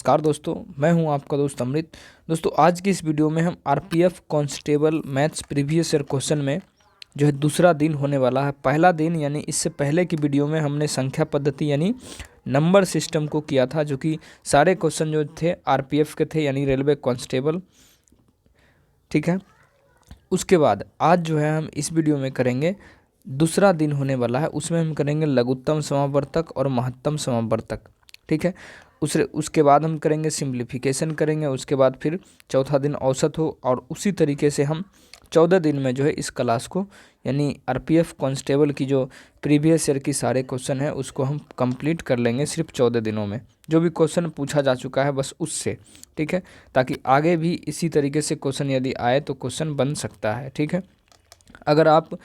नमस्कार दोस्तों, मैं हूं आपका दोस्त अमृत। दोस्तों आज की इस वीडियो में हम RPF constable maths previous year question में जो है दूसरा दिन होने वाला है। पहला दिन यानी इससे पहले की वीडियो में हमने संख्या पद्धति यानी नंबर सिस्टम को किया था, जो कि सारे क्वेश्चन जो थे आरपीएफ के थे यानी रेलवे कांस्टेबल। ठीक है, उसके बाद आज जो है हम इस वीडियो में करेंगे, दूसरा दिन होने वाला है, उसमें हम करेंगे लघुत्तम समावर्तक और महत्तम समावर्तक। ठीक है, उसके बाद हम करेंगे सिंप्लीफिकेशन करेंगे, उसके बाद फिर चौथा दिन औसत हो, और उसी तरीके से हम 14 दिन में जो है इस क्लास को यानी आरपीएफ कांस्टेबल की जो प्रीवियस ईयर की सारे क्वेश्चन हैं उसको हम कंप्लीट कर लेंगे सिर्फ 14 दिनों में। जो भी क्वेश्चन पूछा जा चुका है बस उससे, ठीक है, ताकि आगे भी इसी तरीके से क्वेश्चन यदि आए तो क्वेश्चन बन सकता है। ठीक है, अगर आप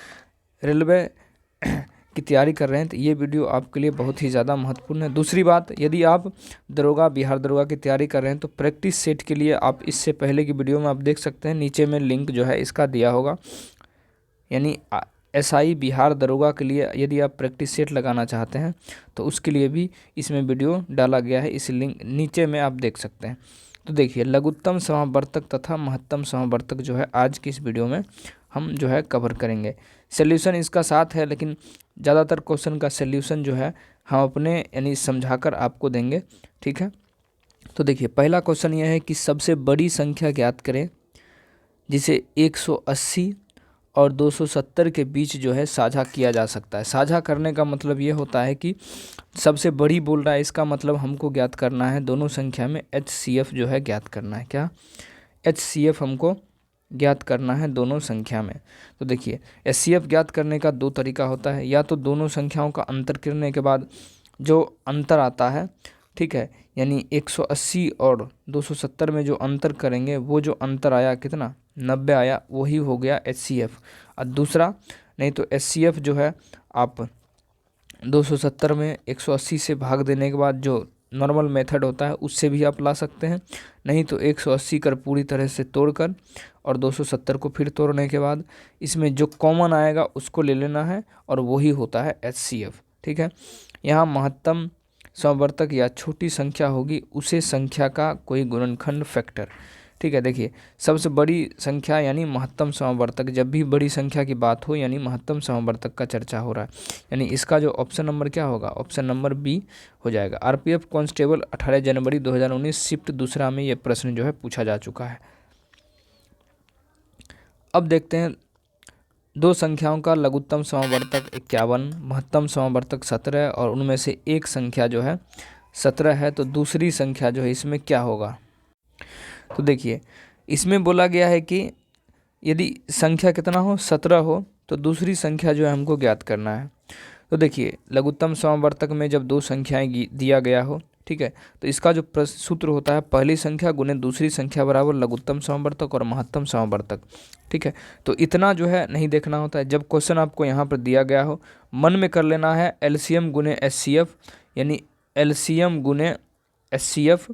रेलवे की तैयारी कर रहे हैं तो ये वीडियो आपके लिए बहुत ही ज़्यादा महत्वपूर्ण है। दूसरी बात, यदि आप दरोगा बिहार दरोगा की तैयारी कर रहे हैं तो प्रैक्टिस सेट के लिए आप इससे पहले की वीडियो में आप देख सकते हैं, नीचे में लिंक जो है इसका दिया होगा। यानी एसआई बिहार दरोगा के लिए यदि आप प्रैक्टिस सेट लगाना चाहते हैं तो उसके लिए भी इसमें वीडियो डाला गया है, इस लिंक नीचे में आप देख सकते हैं। तो देखिए, लघुत्तम समावर्तक तथा महत्तम समावर्तक जो है आज की इस वीडियो में हम जो है कवर करेंगे। सॉल्यूशन इसका साथ है, लेकिन ज़्यादातर क्वेश्चन का सॉल्यूशन जो है हम अपने यानी समझाकर आपको देंगे। ठीक है, तो देखिए पहला क्वेश्चन यह है कि सबसे बड़ी संख्या ज्ञात करें जिसे 180 और 270 के बीच जो है साझा किया जा सकता है। साझा करने का मतलब ये होता है कि सबसे बड़ी बोल रहा है, इसका मतलब हमको ज्ञात करना है दोनों संख्या में HCF जो है ज्ञात करना है। क्या HCF हमको ज्ञात करना है दोनों संख्या में। तो देखिए HCF ज्ञात करने का दो तरीका होता है, या तो दोनों संख्याओं का अंतर करने के बाद जो अंतर आता है, ठीक है, यानी 180 और 270 में जो अंतर करेंगे वो जो अंतर आया कितना 90 आया, वही हो गया HCF। और दूसरा नहीं तो HCF जो है आप 270 में 180 से भाग देने के बाद जो नॉर्मल मेथड होता है उससे भी आप ला सकते हैं, नहीं तो 180 कर पूरी तरह से तोड़कर और 270 को फिर तोड़ने के बाद इसमें जो कॉमन आएगा उसको ले लेना है और वही होता है HCF। ठीक है, यहाँ महत्तम समवर्तक या छोटी संख्या होगी उसे संख्या का कोई गुणनखंड फैक्टर। ठीक है, देखिए सबसे बड़ी संख्या यानी महत्तम समवर्तक, जब भी बड़ी संख्या की बात हो यानी महत्तम समवर्तक का चर्चा हो रहा है, यानी इसका जो ऑप्शन नंबर क्या होगा, ऑप्शन नंबर बी हो जाएगा। आरपीएफ कांस्टेबल 18 जनवरी 2019 शिफ्ट दूसरा में ये प्रश्न जो है पूछा जा चुका है। अब देखते हैं दो संख्याओं का लघुत्तम समवर्तक 51, महत्तम समवर्तक 17 और उनमें से एक संख्या जो है 17 है, तो दूसरी संख्या जो है इसमें क्या होगा। तो देखिए इसमें बोला गया है कि यदि संख्या कितना हो 17 हो तो दूसरी संख्या जो है हमको ज्ञात करना है। तो देखिए लघुत्तम समवर्तक में जब दो संख्याएं दिया गया हो, ठीक है, तो इसका जो सूत्र होता है पहली संख्या गुने दूसरी संख्या बराबर लघुत्तम समवर्तक और महत्तम समवर्तक। ठीक है, तो इतना जो है नहीं देखना होता है। जब क्वेश्चन आपको यहाँ पर दिया गया हो मन में कर लेना है LCM गुने HCF, यानी LCM गुने HCF,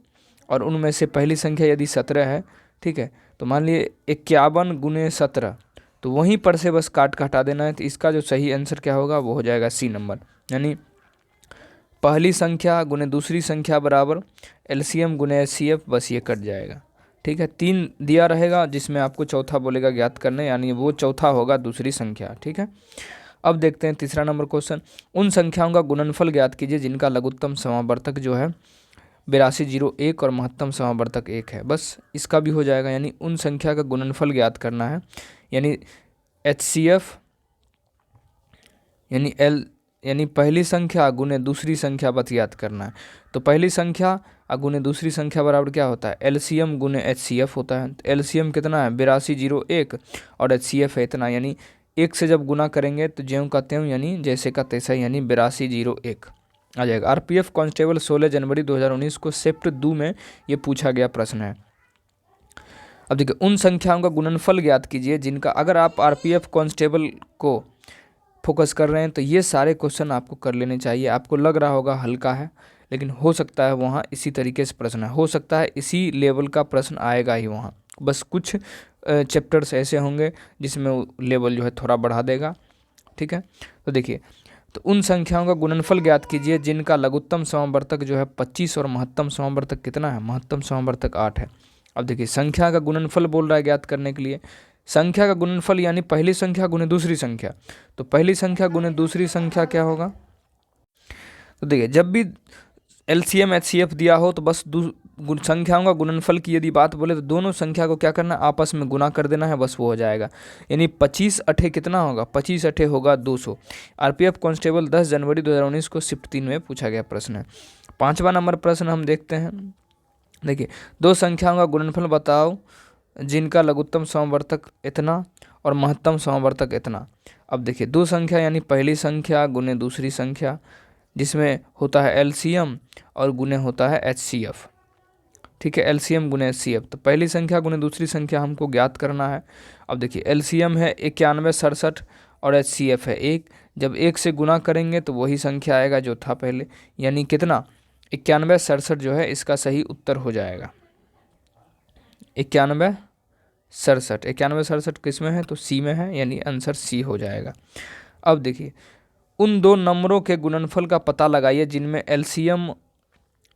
और उनमें से पहली संख्या यदि 17 है, ठीक है, तो मान लिए 51 गुने 17, तो वहीं पर से बस काट हटा देना है। तो इसका जो सही आंसर क्या होगा वो हो जाएगा सी नंबर, यानी पहली संख्या गुने दूसरी संख्या बराबर LCM गुने HCF, बस ये कट जाएगा। ठीक है, 3 दिया रहेगा जिसमें आपको चौथा बोलेगा ज्ञात करने, यानी वो चौथा होगा दूसरी संख्या। ठीक है, अब देखते हैं तीसरा नंबर क्वेश्चन। उन संख्याओं का गुणनफल ज्ञात कीजिए जिनका लघुत्तम समावर्तक जो है 8201 और महत्तम समावर्तक 1 है। बस इसका भी हो जाएगा, यानी उन संख्या का गुणनफल ज्ञात करना है, यानी HCF यानी पहली संख्या गुने दूसरी संख्या बस याद करना है। तो पहली संख्या गुने दूसरी संख्या बराबर क्या होता है LCM गुने HCF होता है। तो LCM कितना है 8201 और HCF है इतना, यानी 1 से जब गुना करेंगे तो ज्यों का त्यों यानी जैसे का तैसा, यानी 8201 आ जाएगा। आरपीएफ कांस्टेबल 16 जनवरी 2019 को शिफ्ट 2 में ये पूछा गया प्रश्न है। अब देखिए उन संख्याओं का गुणनफल ज्ञात कीजिए जिनका, अगर आप आरपीएफ कांस्टेबल को फोकस कर रहे हैं तो ये सारे क्वेश्चन आपको कर लेने चाहिए। आपको लग रहा होगा हल्का है, लेकिन हो सकता है वहाँ इसी तरीके से प्रश्न है, हो सकता है इसी लेवल का प्रश्न आएगा ही वहाँ। बस कुछ चैप्टर्स ऐसे होंगे जिसमें लेवल जो है थोड़ा बढ़ा देगा। ठीक है, तो देखिए तो उन संख्याओं का गुणनफल ज्ञात कीजिए जिनका लघुत्तम समावर्तक जो है 25 और महत्तम समावर्तक कितना है, महत्तम समावर्तक 8 है। अब देखिए संख्या का गुणनफल बोल रहा है ज्ञात करने के लिए। संख्या का गुणनफल यानी पहली संख्या गुने दूसरी संख्या। तो पहली संख्या गुने दूसरी संख्या क्या होगा, तो देखिए जब भी एलसीएम एचसीएफ दिया हो तो बस संख्याओं का गुणनफल की यदि बात बोले तो दोनों संख्या को क्या करना है, आपस में गुना कर देना है, बस वो हो जाएगा। यानी 25 अठे कितना होगा, 25 अठे होगा 200। आरपीएफ कांस्टेबल 10 जनवरी 2019 को शिफ्ट 3 में पूछा गया प्रश्न है। 5वां नंबर प्रश्न हम देखते हैं। देखिए दो संख्याओं का गुणनफल बताओ जिनका लघुत्तम समवर्तक इतना और महत्तम समवर्तक इतना। अब देखिए दो संख्या यानी पहली संख्या गुने दूसरी संख्या, जिसमें होता है एलसीएम और गुने होता है एचसीएफ। ठीक है, एलसीएम गुने एचसीएफ। तो पहली संख्या गुने दूसरी संख्या हमको ज्ञात करना है। अब देखिए एलसीएम है 91 67 और एचसीएफ है 1। जब 1 से गुना करेंगे तो वही संख्या आएगा जो था पहले, यानी कितना 91 67 जो है इसका सही उत्तर हो जाएगा। 91 67 किस में है, तो सी में है, यानी आंसर सी हो जाएगा। अब देखिए उन दो नंबरों के गुणनफल का पता लगाइए जिनमें एलसीएम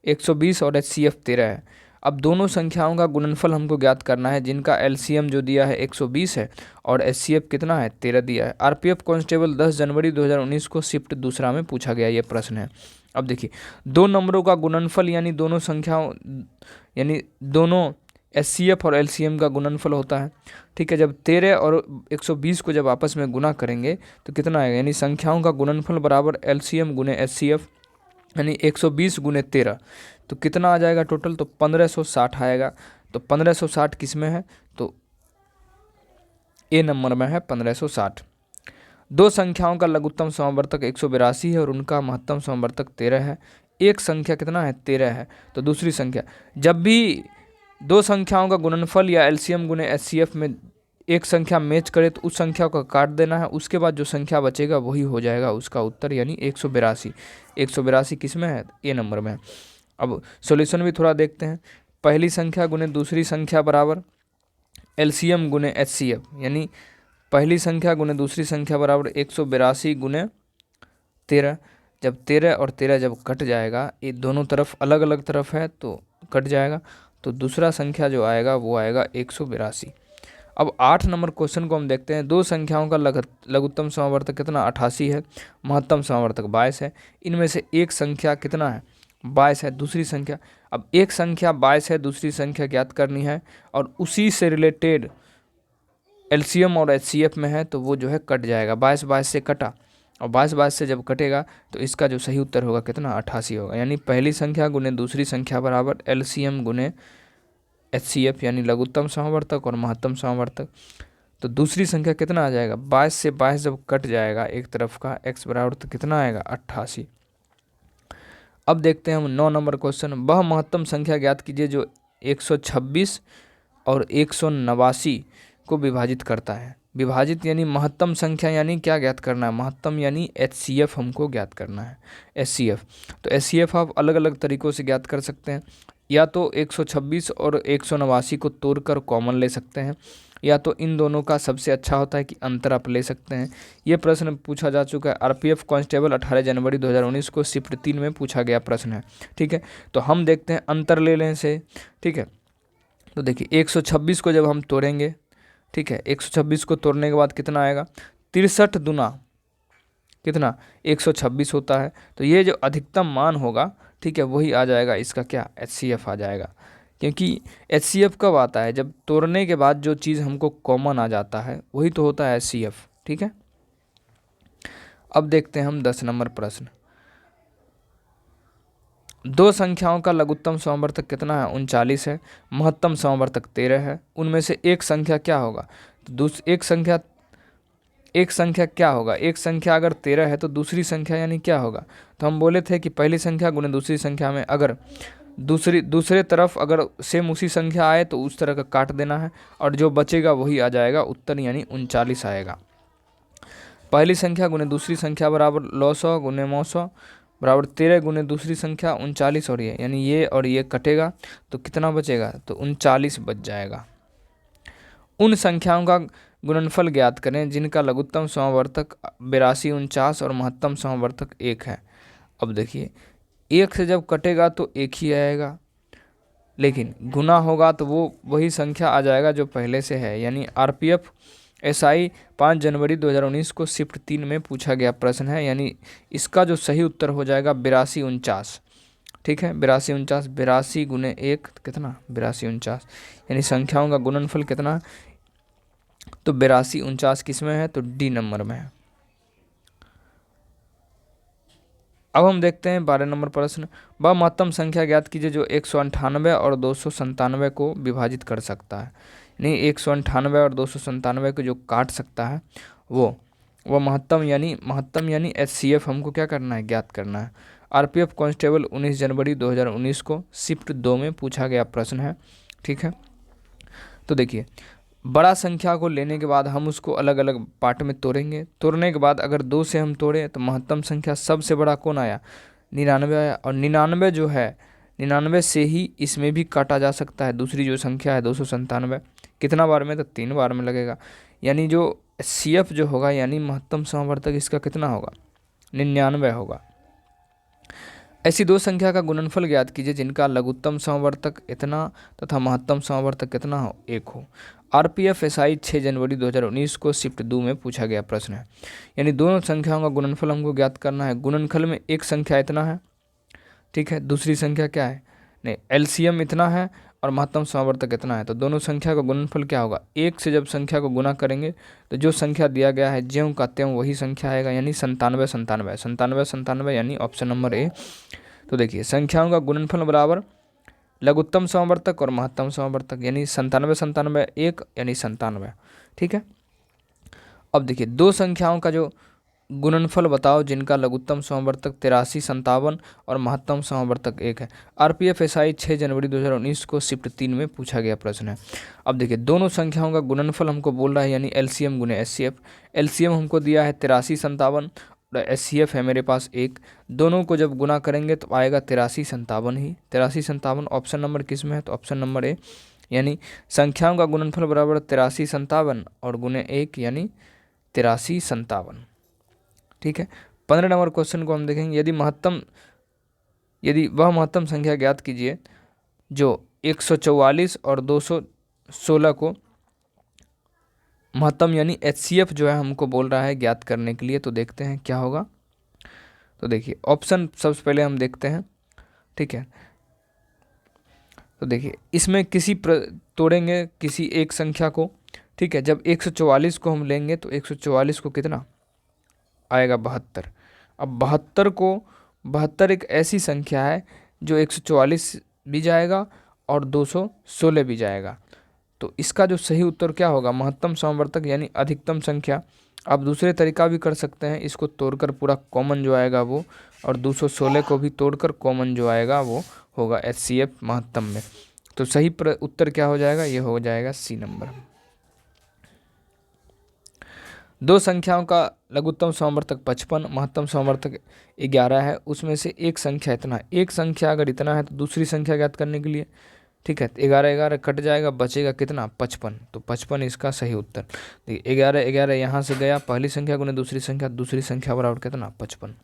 120 और एचसीएफ 13 है। अब दोनों संख्याओं का गुणनफल हमको ज्ञात करना है जिनका एलसीएम जो दिया है 120 है और एचसीएफ कितना है 13 दिया है। आरपीएफ कांस्टेबल 10 जनवरी 2019 को शिफ्ट 2 में पूछा गया ये प्रश्न है। अब देखिए दो नंबरों का गुणनफल यानी दोनों संख्याओं यानी दोनों एचसीएफ और एलसीएम का गुणनफल होता है। ठीक है, जब 13 और 120 को जब आपस में गुना करेंगे तो कितना आएगा, यानी संख्याओं का गुणनफल बराबर एलसीएम गुने एचसीएफ, यानी 120 गुने 13, तो कितना आ जाएगा टोटल, तो 1560 आएगा। तो 1560 किस में है, तो ए नंबर में है 1560। दो संख्याओं का लघुत्तम समवर्तक 182 है और उनका महत्तम समवर्तक 13 है। एक संख्या कितना है 13 है, तो दूसरी संख्या, जब भी दो संख्याओं का गुणनफल या एलसीएम गुने एचसीएफ में एक संख्या मैच करे तो उस संख्या को काट देना है, उसके बाद जो संख्या बचेगा वही हो जाएगा उसका उत्तर, यानी 182। 182 किस में है, ए नंबर में है। अब सॉल्यूशन भी थोड़ा देखते हैं। पहली संख्या गुने दूसरी संख्या बराबर एलसीएम गुने एचसीएफ, यानी पहली संख्या गुने दूसरी संख्या बराबर 182 गुने 13। जब 13 और 13 जब कट जाएगा, ये दोनों तरफ अलग अलग तरफ है तो कट जाएगा, तो दूसरा संख्या जो आएगा वो आएगा 182। अब 8 नंबर क्वेश्चन को हम देखते हैं। दो संख्याओं का लघुत्तम समवर्तक कितना 88 है, महत्तम समवर्तक 22 है। इनमें से एक संख्या कितना है 22 है, दूसरी संख्या, अब एक संख्या 22 है, दूसरी संख्या ज्ञात करनी है और उसी से रिलेटेड एलसीएम और एचसीएफ में है तो वो जो है कट जाएगा। 22 22 से कटा और 22 22 से जब कटेगा तो इसका जो सही उत्तर होगा कितना 88 होगा। यानी पहली संख्या गुने दूसरी संख्या बराबर एलसीएम गुने एचसीएफ, यानी लघुत्तम समवर्तक और महत्तम समवर्तक। तो दूसरी संख्या कितना आ जाएगा, 22 से 22 जब कट जाएगा एक तरफ का x बराबर तो कितना आएगा 88। अब देखते हैं हम 9 नंबर क्वेश्चन। वह महत्तम संख्या ज्ञात कीजिए जो 126 और 189 को विभाजित करता है। विभाजित यानी महत्तम संख्या, यानी क्या ज्ञात करना है, महत्तम यानी एचसीएफ हमको ज्ञात करना है, एचसीएफ। तो एचसीएफ आप अलग अलग तरीक़ों से ज्ञात कर सकते हैं, या तो 126 और 189 को तोड़कर कॉमन ले सकते हैं, या तो इन दोनों का सबसे अच्छा होता है कि अंतर आप ले सकते हैं। ये प्रश्न पूछा जा चुका है। आरपीएफ कांस्टेबल 18 जनवरी 2019 को शिफ्ट 3 में पूछा गया प्रश्न है। ठीक है, तो हम देखते हैं अंतर ले लें से। ठीक है, तो देखिए 126 को जब हम तोड़ेंगे, ठीक है, 126 को तोड़ने के बाद कितना आएगा, 63 दुना कितना 126 होता है। तो ये जो अधिकतम मान होगा, ठीक है, वही आ जाएगा इसका क्या, एचसीएफ आ जाएगा। क्योंकि एचसीएफ कब आता है, जब तोड़ने के बाद जो चीज़ हमको कॉमन आ जाता है वही तो होता है एचसीएफ। ठीक है, अब देखते हैं हम 10 नंबर प्रश्न। दो संख्याओं का लघुत्तम समवर्तक कितना है 39 है, महत्तम समवर्तक 13 है। उनमें से एक संख्या क्या होगा, तो एक संख्या क्या होगा, एक संख्या अगर 13 है तो दूसरी संख्या यानी क्या होगा, तो हम बोले थे कि पहली संख्या गुने दूसरी संख्या में अगर दूसरे तरफ अगर सेम उसी संख्या आए तो उस तरह का काट देना है और जो बचेगा वही आ जाएगा उत्तर, यानी 39 आएगा। पहली संख्या गुने दूसरी संख्या बराबर 900 गुने 900 बराबर 13 गुने दूसरी संख्या 39 और ये, यानी ये और ये कटेगा तो कितना बचेगा, तो 39 बच जाएगा। उन संख्याओं का गुणनफल ज्ञात करें जिनका लघुत्तम समवर्तक 82, 49 और महत्तम समवर्तक 1 है। अब देखिए 1 से जब कटेगा तो 1 ही आएगा, लेकिन गुना होगा तो वो वही संख्या आ जाएगा जो पहले से है। यानी आरपीएफ एसआई 5 जनवरी 2019 को शिफ्ट 3 में पूछा गया प्रश्न है। यानी इसका जो सही उत्तर हो जाएगा 82, 49। ठीक है, 82, 49, 82 गुने 1 कितना 82, 49, यानी संख्याओं का गुणनफल कितना, तो 82, 49 किस में है, तो डी नंबर में है। अब हम देखते हैं 12 नंबर प्रश्न। वह महत्तम संख्या ज्ञात कीजिए जो 198 और 297 को विभाजित कर सकता है। नहीं, 198 और 297 को जो काट सकता है वो महत्तम यानी एचसीएफ हमको क्या करना है, ज्ञात करना है। आरपीएफ कांस्टेबल 19 जनवरी 2019 को शिफ्ट 2 में पूछा गया प्रश्न है। ठीक है, तो देखिए बड़ा संख्या को लेने के बाद हम उसको अलग अलग पार्ट में तोड़ेंगे। तोड़ने के बाद अगर 2 से हम तोड़े तो महत्तम संख्या सबसे बड़ा कौन आया, 99 आया। और 99 जो है, 99 से ही इसमें भी काटा जा सकता है। दूसरी जो संख्या है 297, कितना बार में, तो 3 बार में लगेगा। यानी जो सीएफ जो होगा यानी महत्तम समवर्तक इसका कितना होगा, 99 होगा। ऐसी दो संख्या का गुणनफल ज्ञात कीजिए जिनका लघुत्तम समवर्तक इतना तथा महत्तम समवर्तक कितना हो, 1 हो। आरपीएफ एसआई 6 जनवरी 2019 को शिफ्ट 2 में पूछा गया प्रश्न है। यानी दोनों संख्याओं का गुणनफल हमको ज्ञात करना है। गुणनफल में एक संख्या इतना है, ठीक है, दूसरी संख्या क्या है, नहीं एलसीएम इतना है और महत्तम समवर्तक इतना है। तो दोनों संख्या का गुणनफल क्या होगा, 1 से जब संख्या को गुना करेंगे तो जो संख्या दिया गया है ज्यों का त्यों वही संख्या आएगा। यानी 97 यानी ऑप्शन नंबर ए। तो देखिए संख्याओं का गुणनफल बराबर लघुत्तम समवर्तक और महत्तम समवर्तक, यानी 97 1 यानी 97। ठीक है, अब देखिए दो संख्याओं का जो गुणनफल बताओ जिनका लघुत्तम समवर्तक 83, 57 और महत्तम समवर्तक 1 है। आरपीएफ एसआई 6 जनवरी 2019 को शिफ्ट 3 में पूछा गया प्रश्न है। अब देखिए दोनों संख्याओं का गुणनफल हमको बोल रहा है, यानी एलसीएम गुने एचसीएफ। एलसीएम हमको दिया है 83, 57 और एचसीएफ है मेरे पास 1। दोनों को जब गुना करेंगे तो आएगा 83, 57 ही। 83, 57 ऑप्शन नंबर किस में है, तो ऑप्शन नंबर ए। यानी संख्याओं का गुणनफल बराबर 83, 57 और गुने 1 यानी 83, 57। ठीक है, 15 नंबर क्वेश्चन को हम देखेंगे। यदि वह महत्तम संख्या ज्ञात कीजिए जो 144 और 216 को महत्तम यानी एचसीएफ जो है हमको बोल रहा है ज्ञात करने के लिए। तो देखते हैं क्या होगा। तो देखिए ऑप्शन सबसे पहले हम देखते हैं। ठीक है, तो देखिए इसमें तोड़ेंगे किसी एक संख्या को। ठीक है, जब 144 को हम लेंगे तो 144 को कितना आएगा, 72। अब 72 एक ऐसी संख्या है जो 144 भी जाएगा और 216 भी जाएगा। तो इसका जो सही उत्तर क्या होगा, महत्तम समवर्तक यानी अधिकतम संख्या। आप दूसरे तरीका भी कर सकते हैं, इसको तोड़कर पूरा कॉमन जो आएगा वो, और 216 को भी तोड़कर कॉमन जो आएगा वो होगा एचसीएफ महत्तम में। तो सही उत्तर क्या हो जाएगा, ये हो जाएगा सी नंबर। दो संख्याओं का लघुत्तम समवर्तक 55, महत्तम समवर्तक 11 है। उसमें से एक संख्या इतना है। एक संख्या अगर इतना है तो दूसरी संख्या ज्ञात करने के लिए, ठीक है, 11 11 कट जाएगा, बचेगा कितना, 55। तो 55 इसका सही उत्तर। देखिए 11 11 यहाँ से गया, पहली संख्या गुने दूसरी संख्या बराबर कितना, 55।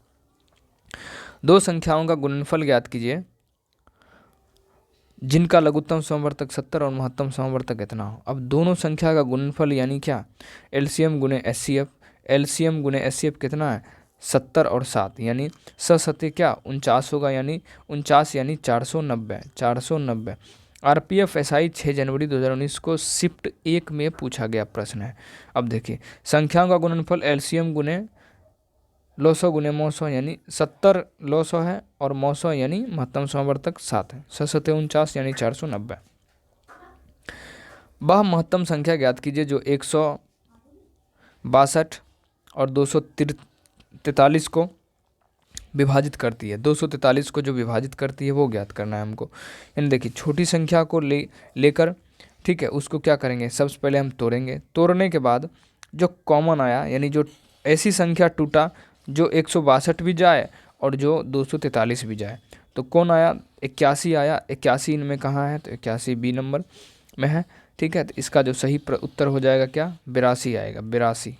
दो संख्याओं का गुणनफल ज्ञात कीजिए जिनका लघुत्तम समवर्तक 70 और महत्तम समवर्तक इतना हो। अब दोनों संख्या का गुणनफल यानी क्या, एलसीएम गुने एचसीएफ। एलसीएम गुने एचसीएफ कितना है, 70 और 7, यानी 7 क्या 49 होगा, यानी 49 यानी 490। आरपीएफ एसआई 6 जनवरी 2019 को शिफ्ट 1 में पूछा गया प्रश्न है। अब देखिए संख्याओं का गुणनफल एलसीएम गुने लॉसो गुने मौसो, यानी 70 लॉसो है और मौसो यानी महत्तम समवर्तक 7 है। 7 49 यानी 490। वह महत्तम संख्या ज्ञात कीजिए जो 162 और 243 को विभाजित करती है। 243 को जो विभाजित करती है वो ज्ञात करना है हमको। यानी देखिए छोटी संख्या को लेकर, ठीक है, उसको क्या करेंगे, सबसे पहले हम तोड़ेंगे। तोड़ने के बाद जो कॉमन आया, यानी जो ऐसी संख्या टूटा जो 162 भी जाए और जो 243 भी जाए, तो कौन आया, 81 आया। 81 इनमें कहाँ है, तो 81 बी नंबर में है। ठीक है, तो इसका जो सही उत्तर हो जाएगा क्या, 82 आएगा, 82।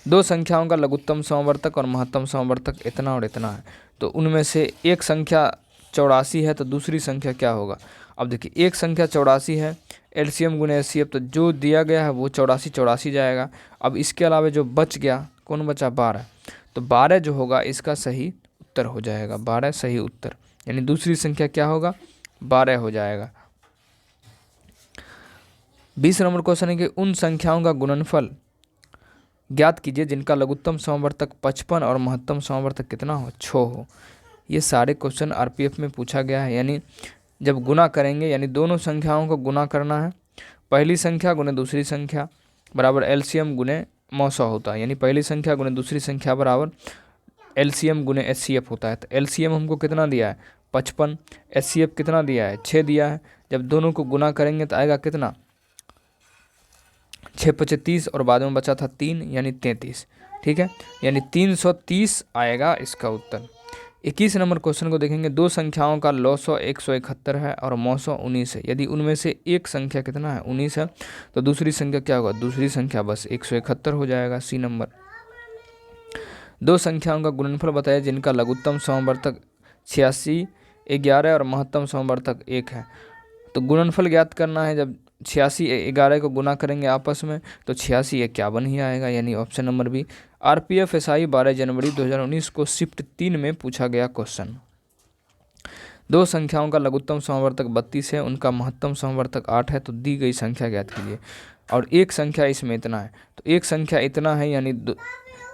दो संख्याओं का लघुत्तम समवर्तक और महत्तम समवर्तक इतना और इतना है, तो उनमें से एक संख्या 84 है तो दूसरी संख्या क्या होगा। अब देखिए एक संख्या 84 है, एलसीएम गुने एचसीएफ, तो जो दिया गया है वो 84 जाएगा। अब इसके अलावा जो बच गया, कौन बचा, 12, तो 12 जो होगा इसका सही उत्तर हो जाएगा, 12 सही उत्तर, यानी दूसरी संख्या क्या होगा, 12 हो जाएगा। 20 नंबर क्वेश्चन है कि उन संख्याओं का गुणनफल ज्ञात कीजिए जिनका लघुत्तम समवर्तक 55 और महत्तम समवर्तक कितना हो, 6 हो। ये सारे क्वेश्चन आरपीएफ में पूछा गया है, यानी जब गुना करेंगे, यानी दोनों संख्याओं को गुना करना है, पहली संख्या गुने दूसरी संख्या बराबर एलसीएम गुने मौसा होता है, यानी पहली संख्या गुने दूसरी संख्या बराबर एलसीएम गुने एचसीएफ होता है। तो एलसीएम हमको कितना दिया है, 55, एचसीएफ कितना दिया है, 6 दिया है। जब दोनों को गुना करेंगे तो आएगा कितना, 6 पचे 30 और बाद में बचा था 3 यानी 33, ठीक है, यानी 330 आएगा इसका उत्तर। 21 नंबर क्वेश्चन को देखेंगे, दो संख्याओं का लौसौ 171 है और मौसौ 19 है, यदि उनमें से एक संख्या कितना है, 19 है, तो दूसरी संख्या क्या होगा, दूसरी संख्या बस 171 हो जाएगा, सी नंबर। दो संख्याओं का गुणनफल बताया जिनका लघुत्तम समवर्तक 86, 11 और महत्तम समवर्तक 1 है, तो गुणनफल ज्ञात करना है। जब 86 11 को गुना करेंगे आपस में तो 86 51 ही आएगा, यानी option number B. RPF SI 12 जनवरी 2019 को शिफ्ट 3 में पूछा गया क्वेश्चन। दो संख्याओं का लघुत्तम समवर्तक 32 है, उनका महत्तम समवर्तक 8 है, तो दी गई संख्या ज्ञात कीजिए। और एक संख्या इसमें इतना है, तो एक संख्या इतना है, यानी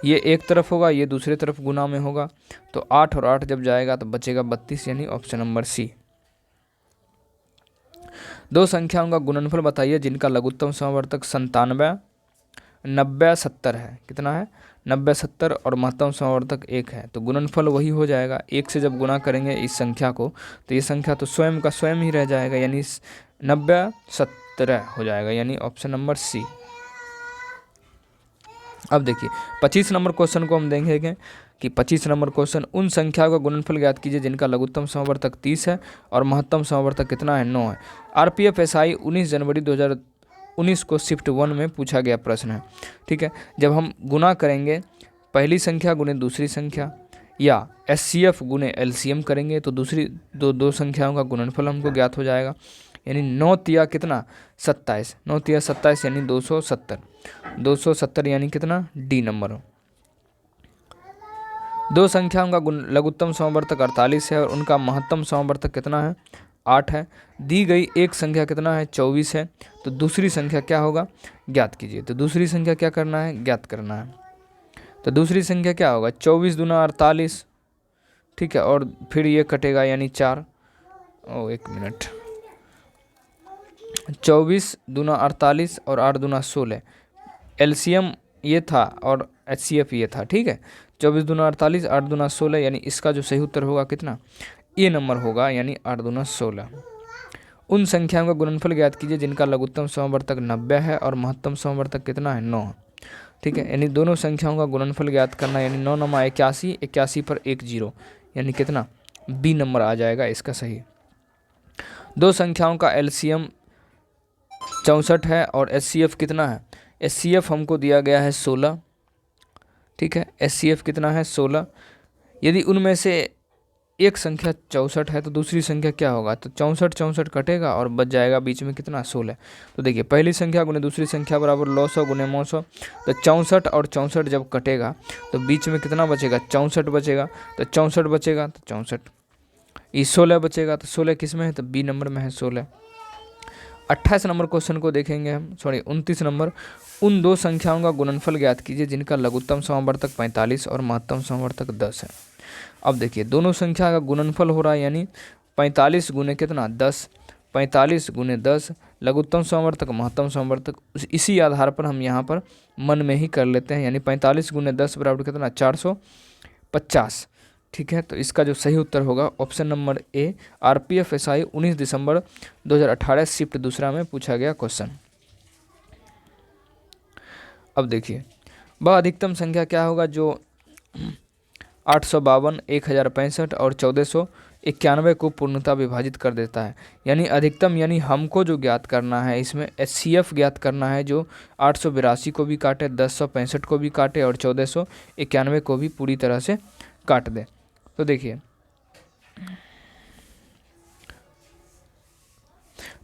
ये एक तरफ होगा, ये दूसरे तरफ गुना में होगा, तो 8 और 8 जब जाएगा तो बचेगा 32, यानी ऑप्शन नंबर सी। दो संख्याओं का गुणनफल बताइए जिनका लघुत्तम समवर्तक 97, 90, 70 है, कितना है, 90, 70 और महत्तम समवर्तक 1 है, तो गुणनफल वही हो जाएगा। 1 से जब गुना करेंगे इस संख्या को तो ये संख्या तो स्वयं का स्वयं ही रह जाएगा, यानी 90, 70 हो जाएगा, यानी ऑप्शन नंबर सी। अब देखिए 25 नंबर क्वेश्चन को हम देखेंगे कि 25 नंबर क्वेश्चन, उन संख्याओं का गुणनफल ज्ञात कीजिए जिनका लघुत्तम समवर्तक 30 है और महत्तम समवर्तक कितना है, 9 है। आरपीएफ एसआई 19 जनवरी 2019 को शिफ्ट 1 में पूछा गया प्रश्न है, ठीक है। जब हम गुना करेंगे पहली संख्या गुने दूसरी संख्या या एचसीएफ गुने एलसीएम करेंगे तो दूसरी दो संख्याओं का गुणनफल हमको ज्ञात हो जाएगा, यानी 9 तिया कितना, 27, 9 तिया 27 यानी 270, 270 यानी कितना, डी नंबर। दो संख्याओं का लघुत्तम समवर्तक 48 है और उनका महत्तम समवर्तक कितना है, 8 है। दी गई एक संख्या कितना है, 24 है, तो दूसरी संख्या क्या होगा, ज्ञात कीजिए। तो दूसरी संख्या क्या करना है, ज्ञात करना है। तो दूसरी संख्या क्या होगा, 24 दूना 48, ठीक है, और फिर ये कटेगा यानी 4, एक मिनट, 24 दूना 48 और 8 दूना 16, एलसीएम ये था और एचसीएफ ये था, ठीक है। 24 दूना 48, 8 दूना 16, यानी इसका जो सही उत्तर होगा कितना, ए नंबर होगा, यानी 8 दूना 16। उन संख्याओं का गुणनफल ज्ञात कीजिए जिनका लघुत्तम समवर्तक 90 है और महत्तम समवर्तक कितना है, 9, ठीक है। यानी दोनों संख्याओं का गुणनफल ज्ञात करना, यानी 9 9 81, 81 पर 1 0, यानी कितना, बी नंबर आ जाएगा इसका सही। दो संख्याओं का एलसीएम 64 है और एचसीएफ कितना है, एचसीएफ हमको दिया गया है 16, ठीक है, एचसीएफ कितना है, 16। यदि उनमें से एक संख्या 64 है तो दूसरी संख्या क्या होगा, तो 64 64 कटेगा और बच जाएगा बीच में कितना, 16। तो देखिए पहली संख्या गुने दूसरी संख्या बराबर 900 गुने 900, तो 64 और 64 जब कटेगा तो बीच में कितना बचेगा, 64 बचेगा, तो 64 बचेगा तो 64, ये 16 बचेगा, तो 16 किस में है, तो बी नंबर में है 16। 28 नंबर क्वेश्चन को देखेंगे हम, 29 नंबर, उन दो संख्याओं का गुणनफल ज्ञात कीजिए जिनका लघुत्तम समवर्तक 45 और महत्तम समवर्तक 10 है। अब देखिए दोनों संख्या का गुणनफल हो रहा है, यानी 45 गुने कितना, 10, 45 गुने 10, लघुत्तम समवर्तक महत्तम समवर्तक, इसी आधार पर हम यहाँ पर मन में ही कर लेते हैं, यानी 45 गुने 10 बराबर कितना, 450, ठीक है। तो इसका जो सही उत्तर होगा option number A, RPF SI 19 December 2018 shift दूसरा में पूछा गया क्वेश्चन। अब देखिए वह अधिकतम संख्या क्या होगा जो 852, 1065 और 1400 91 को पूर्णतः विभाजित कर देता है। यानी अधिकतम, यानी हमको जो ज्ञात करना है इसमें HCF ज्ञात करना है जो 882 को भी काटे, 1065 को भी काटे और 1491 को भी पूरी तरह से काट दे। तो देखिए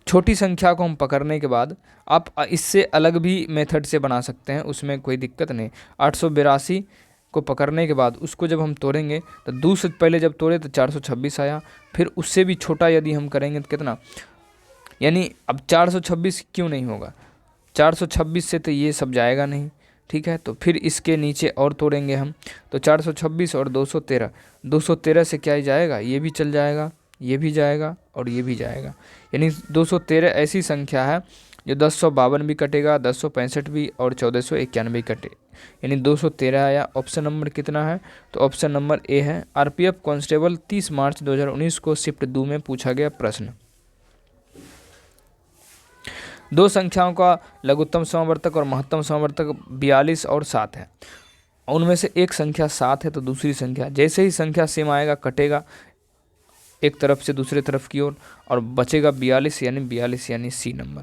छोटी संख्या को हम पकड़ने के बाद आप इससे अलग भी मेथड से बना सकते हैं, उसमें कोई दिक्कत नहीं। 882 को पकड़ने के बाद उसको जब हम तोड़ेंगे तो 2 से पहले जब तोड़े तो 426 आया, फिर उससे भी छोटा यदि हम करेंगे तो कितना, यानी अब 426 क्यों नहीं होगा, 426 से तो ये सब जाएगा नहीं, ठीक है। तो फिर इसके नीचे और तोड़ेंगे हम तो 426 और 213, 213 से क्या ही जाएगा, ये भी चल जाएगा, ये भी जाएगा और ये भी जाएगा। यानी 213 ऐसी संख्या है जो 1052 भी कटेगा, 1065 भी और 1491 कटे, यानी 213 आया। ऑप्शन नंबर कितना है, तो ऑप्शन नंबर ए है। RPF कांस्टेबल 30 मार्च 2019 को शिफ्ट 2 में पूछा गया प्रश्न। दो संख्याओं का लघुत्तम समवर्तक और महत्तम समवर्तक 42 और 7 है। उनमें से एक संख्या 7 है तो दूसरी संख्या, जैसे ही संख्या सेम आएगा कटेगा एक तरफ से दूसरे तरफ की ओर और बचेगा 42, यानी सी नंबर।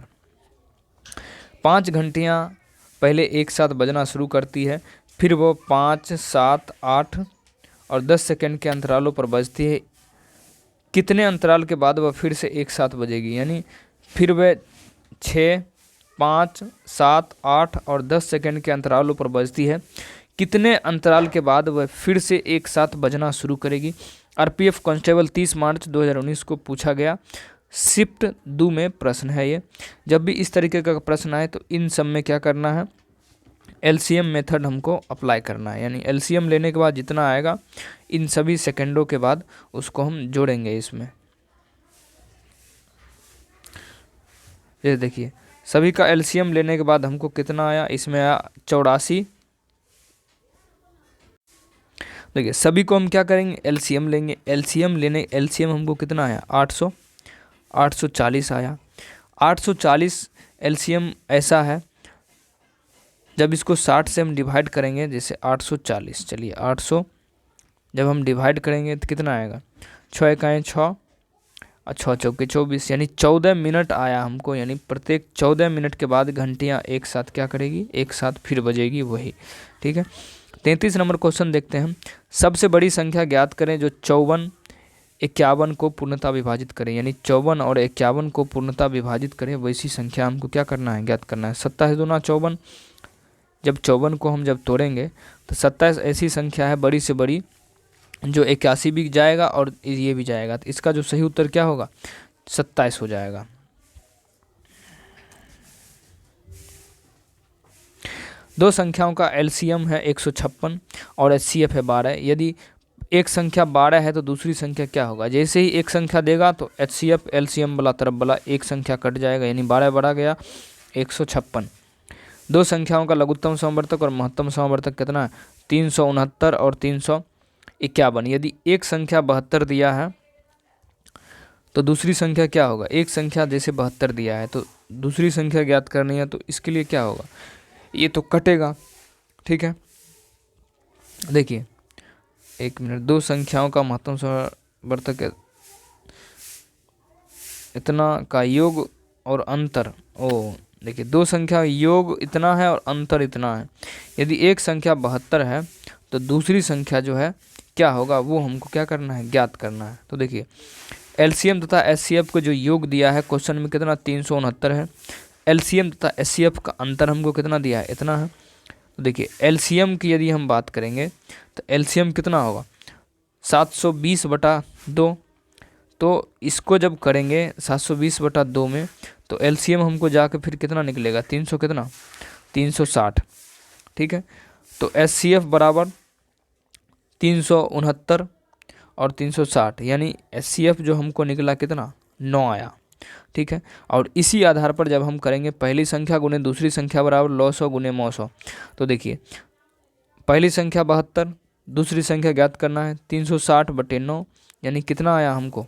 5 घंटियाँ पहले एक साथ बजना शुरू करती है, फिर वो 5, 7, 8 और 10 सेकंड के अंतरालों पर बजती है। कितने अंतराल के बाद वह फिर से एक साथ बजेगी, यानी फिर वह 6, 5, 7, 8 और 10 सेकंड के अंतरालों पर बजती है। कितने अंतराल के बाद वह फिर से एक साथ बजना शुरू करेगी। RPF कांस्टेबल 30 मार्च 2019 को पूछा गया शिफ्ट 2 में प्रश्न है ये। जब भी इस तरीके का प्रश्न आए तो इन सब में क्या करना है, LCM मेथड हमको अप्लाई करना है। यानी LCM लेने के बाद जितना आएगा इन सभी सेकंडों के बाद उसको हम जोड़ेंगे इसमें। ये देखिए सभी का LCM लेने के बाद हमको कितना आया, इसमें आया 84। देखिए सभी को हम क्या करेंगे, LCM लेंगे। LCM हमको कितना आया, 840 आया। 840 LCM ऐसा है, जब इसको 60 से हम डिवाइड करेंगे, जैसे 840, चलिए 800 जब हम डिवाइड करेंगे तो कितना आएगा, 6 एकाएँ 6 और 6 चौके 24, यानी 14 मिनट आया हमको। यानी प्रत्येक 14 मिनट के बाद घंटियाँ एक साथ क्या करेगी, एक साथ फिर बजेगी वही, ठीक है। 33 नंबर क्वेश्चन देखते हैं हम। सबसे बड़ी संख्या ज्ञात करें जो 54, 51 को पूर्णतः विभाजित करें। यानी 54 और 51 को पूर्णतः विभाजित करें वैसी संख्या हमको क्या करना है, ज्ञात करना है। 27 दूना 54, जब 54 को हम जब तोड़ेंगे तो 27 ऐसी संख्या है बड़ी से बड़ी जो 81 भी जाएगा और ये भी जाएगा, तो इसका जो सही उत्तर क्या होगा, 27 हो जाएगा। दो संख्याओं का LCM है 156 और HCF है 12। यदि एक संख्या 12 है तो दूसरी संख्या क्या होगा, जैसे ही एक संख्या देगा तो HCF LCM वाला तरफ वाला एक संख्या कट जाएगा, यानी 12 बढ़ा गया 156। दो संख्याओं का लघुत्तम समवर्तक और महत्तम समवर्तक कितना है, 369 और 351। यदि एक संख्या 72 दिया है तो दूसरी संख्या क्या होगा, एक संख्या जैसे 72 दिया है तो दूसरी संख्या ज्ञात करनी है, तो इसके लिए क्या होगा, ये तो कटेगा, ठीक है। देखिए एक मिनट, दो संख्याओं का महत्तम समवर्तक इतना का योग और अंतर, देखिए दो संख्या योग इतना है और अंतर इतना है। यदि एक संख्या 72 है तो दूसरी संख्या जो है क्या होगा, वो हमको क्या करना है, ज्ञात करना है। तो देखिए LCM तथा HCF को जो योग दिया है क्वेश्चन में कितना, 369 है। LCM तथा HCF का अंतर हमको कितना दिया है, इतना है। तो देखिए LCM की यदि हम बात करेंगे तो LCM कितना होगा, 720/2। तो इसको जब करेंगे 720/2 में तो LCM हमको जाके फिर कितना निकलेगा, 360, ठीक है। तो HCF बराबर 369 और 360, यानी HCF जो हमको निकला कितना, 9 आया, ठीक है। और इसी आधार पर जब हम करेंगे पहली संख्या गुने दूसरी संख्या बराबर 900 गुने 900, तो देखिए पहली संख्या 72, दूसरी संख्या ज्ञात करना है 360/9, यानी कितना आया हमको,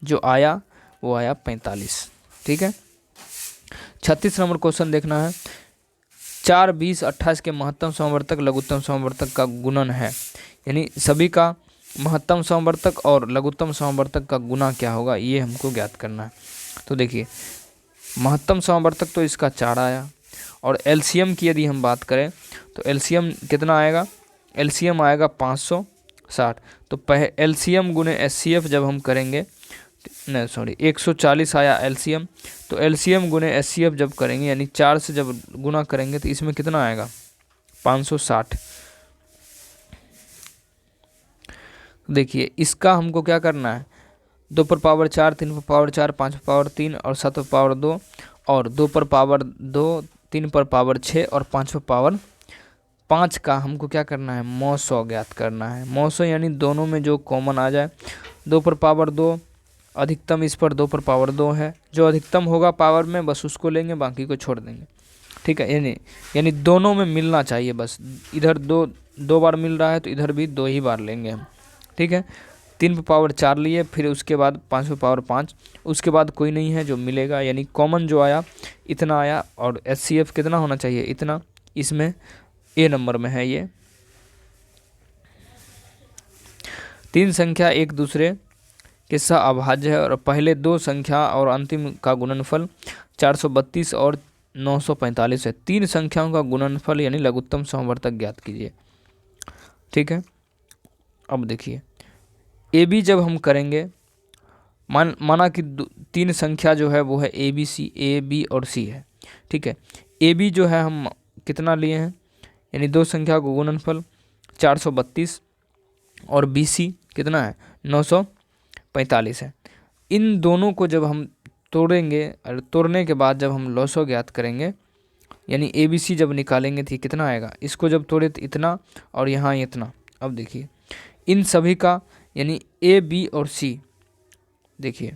जो आया वो आया 45, ठीक है। 36 नंबर क्वेश्चन देखना है। 4, 20, 28 के महत्तम समवर्तक लघुत्तम समवर्तक का गुणन है। यानी सभी का महत्तम समवर्तक और लघुत्तम समवर्तक का गुना क्या होगा, ये हमको ज्ञात करना है। तो देखिए महत्तम समवर्तक तो इसका 4 आया, और एलसीएम की यदि हम बात करें तो एलसीएम कितना आएगा, एलसीएम आएगा 560। तो एलसीएम गुने एचसीएफ जब हम करेंगे, नहीं सॉरी 140 आया एलसीएम, तो एलसीएम गुने एचसीएफ जब करेंगे यानी 4 से जब गुना करेंगे तो इसमें कितना आएगा 560। देखिए इसका हमको क्या करना है, 2 पर पावर 4, 3 पर पावर 4, 5 पर पावर 3 और 7 पर पावर 2, और 2 पर पावर 2, 3 पर पावर 6 और 5 पर पावर 5 का हमको क्या करना है, मौसौ ज्ञात करना है। मौसौ यानी दोनों में जो कॉमन आ जाए। 2 पर पावर 2 अधिकतम, इस पर 2 पर पावर 2 है, जो अधिकतम होगा पावर में बस उसको लेंगे, बाकी को छोड़ देंगे। ठीक है, यानी दोनों में मिलना चाहिए, बस इधर दो बार मिल रहा है तो इधर भी 2 ही बार लेंगे हम। ठीक है, 3 पर पावर 4 लिए, फिर उसके बाद 5 पर पावर 5, उसके बाद कोई नहीं है जो मिलेगा, यानी कॉमन जो आया इतना आया। और एचसीएफ कितना होना चाहिए, इतना, इसमें ए नंबर में है ये। 3 संख्या एक दूसरे के सहअभाज्य है और पहले 2 संख्या और अंतिम का गुणनफल 432 और 945 है। 3 संख्याओं का गुणनफल यानी लघुत्तम समवर्तक ज्ञात कीजिए। ठीक है, अब देखिए ए बी जब हम करेंगे, माना कि 3 संख्या जो है वो है A B C, A B और सी है। ठीक है, ए बी जो है हम कितना लिए हैं, यानी 2 संख्या का गुणनफल 432 और बी सी कितना है 945 है। इन दोनों को जब हम तोड़ेंगे और तोड़ने के बाद जब हम लॉसो ज्ञात करेंगे, यानी ए बी सी जब निकालेंगे तो कितना आएगा, इसको जब तोड़े तो इतना और यहाँ इतना। अब देखिए इन सभी का यानी ए बी और सी, देखिए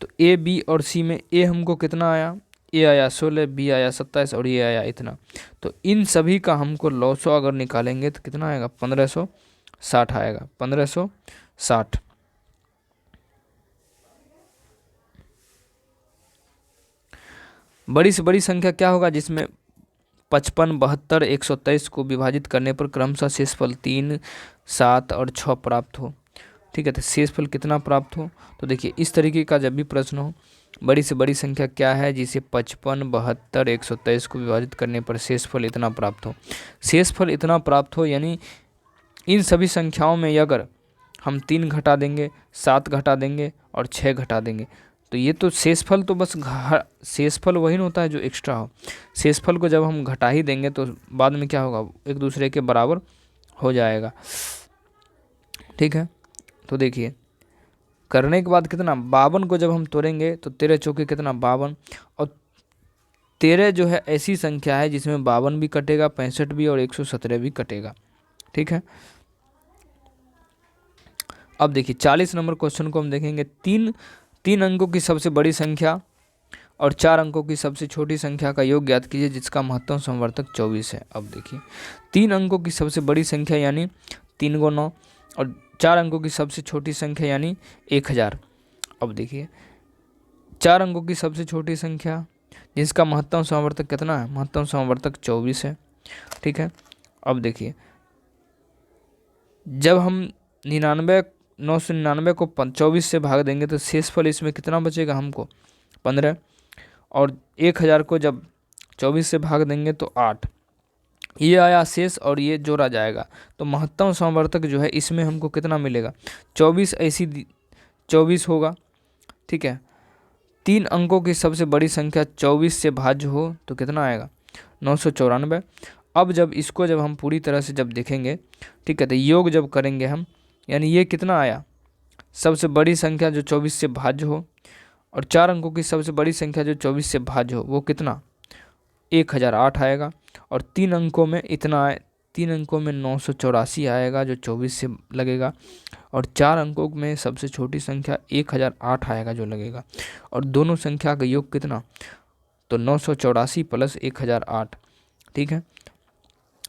तो ए बी और सी में ए हमको कितना आया, ए आया 16, बी आया 27 और ये आया इतना। तो इन सभी का हमको लॉसो अगर निकालेंगे तो कितना आएगा 1560 आएगा, 1560। बड़ी से बड़ी संख्या क्या होगा, जिसमें 55, 72, 123 को विभाजित करने पर क्रमशः शेषफल 3, 7 और 6 प्राप्त हो। ठीक है, तो शेषफल कितना प्राप्त हो, तो देखिए इस तरीके का जब भी प्रश्न हो, बड़ी से बड़ी संख्या क्या है जिसे 55, 72, 123 को विभाजित करने पर शेषफल इतना प्राप्त हो। शेषफल इतना प्राप्त हो यानी इन सभी संख्याओं में अगर हम 3 घटा देंगे, 7 घटा देंगे और 6 घटा देंगे, तो ये तो शेषफल तो बस शेषफल वही होता है जो एक्स्ट्रा हो। शेषफल को जब हम घटा ही देंगे तो बाद में क्या होगा, एक दूसरे के बराबर हो जाएगा। ठीक है, तो देखिए करने के बाद कितना 52 को जब हम तोड़ेंगे तो 13 चौके कितना 52, और 13 जो है ऐसी संख्या है जिसमें 52 भी कटेगा, 65 भी और 117 भी कटेगा। ठीक है, अब देखिए 40 नंबर क्वेश्चन को हम देखेंगे। तीन अंकों की सबसे बड़ी संख्या और 4 अंकों की सबसे छोटी संख्या का योग ज्ञात कीजिए जिसका महत्तम समवर्तक 24 है। अब देखिए 3 अंकों की सबसे बड़ी संख्या यानी 3 × 9 और 4 अंकों की सबसे छोटी संख्या यानी 1000। अब देखिए 4 अंकों की सबसे छोटी संख्या जिसका महत्तम समवर्तक कितना है, महत्तम समवर्तक 24 है। ठीक है, अब देखिए जब हम 999 को 24 से भाग देंगे तो शेषफल इसमें कितना बचेगा हमको 15, और 1000 को जब 24 से भाग देंगे तो 8, ये आया शेष और ये जोड़ा जाएगा। तो महत्तम समवर्तक जो है इसमें हमको कितना मिलेगा 24, ऐसी 24 होगा। ठीक है, 3 अंकों की सबसे बड़ी संख्या 24 से भाज्य हो तो कितना आएगा 994। अब जब इसको जब हम पूरी तरह से जब देखेंगे, ठीक है, तो योग जब करेंगे हम, यानी ये कितना आया, सबसे बड़ी संख्या जो 24 से भाज्य हो और 4 अंकों की सबसे बड़ी संख्या जो 24 से भाज्य हो वो कितना 1008 आएगा, और 3 अंकों में इतना आए, 3 अंकों में 984 आएगा जो 24 से लगेगा, और 4 अंकों में सबसे छोटी संख्या 1008 आएगा जो लगेगा, और दोनों संख्या का योग कितना तो 984 + 1008। ठीक है,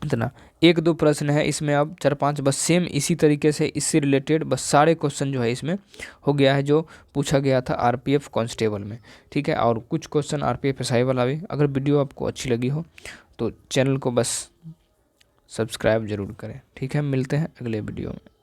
इतना 1-2 प्रश्न है इसमें, अब 4-5 बस सेम इसी तरीके से इससे रिलेटेड बस सारे क्वेश्चन जो है इसमें हो गया है जो पूछा गया था आरपीएफ कांस्टेबल में। ठीक है, और कुछ क्वेश्चन आरपीएफ एसआई वाला भी। अगर वीडियो आपको अच्छी लगी हो तो चैनल को बस सब्सक्राइब जरूर करें। ठीक है, मिलते हैं अगले वीडियो में।